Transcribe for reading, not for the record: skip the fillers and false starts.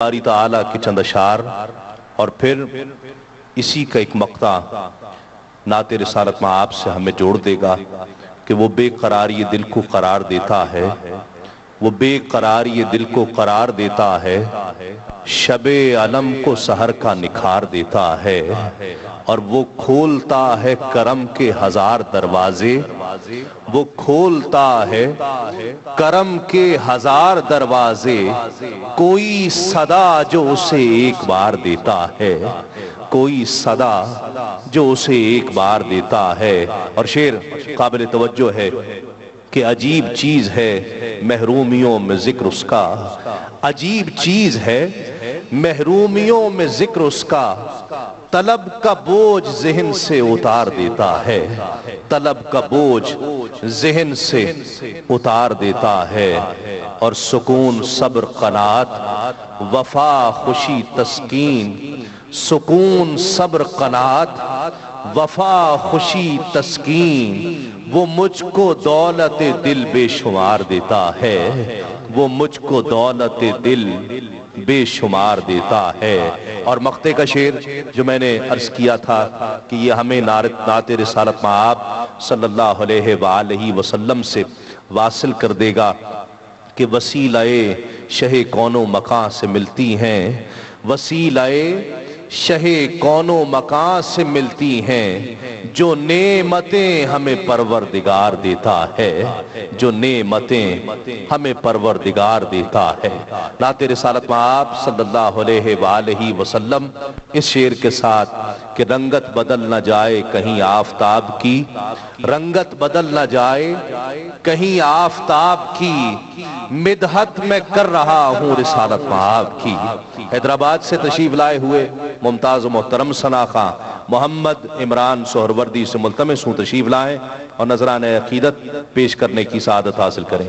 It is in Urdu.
باری تعالیٰ کے چند اشعار اور پھر اسی کا ایک مقطع نعت رسالت میں آپ سے ہمیں جوڑ دے گا کہ وہ بے قرار یہ دل کو قرار دیتا ہے، وہ بے قرار یہ دل کو قرار دیتا ہے، شب علم کو سحر کا نکھار دیتا ہے، اور وہ کھولتا ہے کرم کے ہزار دروازے، وہ کھولتا ہے کرم کے ہزار دروازے، کوئی صدا جو اسے ایک بار دیتا ہے، کوئی صدا جو اسے ایک بار دیتا ہے۔ اور شعر قابل توجہ ہے کہ عجیب چیز ہے محرومیوں میں ذکر اس کا، عجیب چیز ہے محرومیوں میں ذکر اس کا، طلب کا بوجھ ذہن سے اتار دیتا ہے، طلب کا بوجھ ذہن سے اتار دیتا ہے، اور سکون صبر قناعت وفا خوشی تسکین، سکون صبر قناعت وفا خوشی تسکین، وہ مجھ کو دولت دل بے شمار دیتا ہے، وہ مجھ کو دولت دل بے شمار دیتا ہے۔ اور مقطع کا شعر جو میں نے عرض کیا تھا کہ یہ ہمیں نعت رسالت میں آپ صلی اللہ علیہ وآلہ وسلم سے واصل کر دے گا کہ وسیلہ شہ کون و مکان سے ملتی ہیں، وسیلہ شہ کون و مکان سے ملتی ہیں، جو نعمتیں ہمیں پروردگار دیتا ہے، جو نعمتیں ہمیں پروردگار دیتا ہے۔ نعت رسالت میں آپ صلی اللہ علیہ وآلہ وسلم اس شعر کے ساتھ کہ رنگت بدل نہ جائے کہیں آفتاب کی، رنگت بدل نہ جائے کہیں آفتاب کی، مدحت میں کر رہا ہوں رسالت میں آپ کی۔ حیدرآباد سے تشریف لائے ہوئے ممتاز و محترم ثنا خاں محمد عمران سہروردی سے ملتمس ہوں تشریف لائیں اور نذرانہ عقیدت پیش کرنے کی سعادت حاصل کریں۔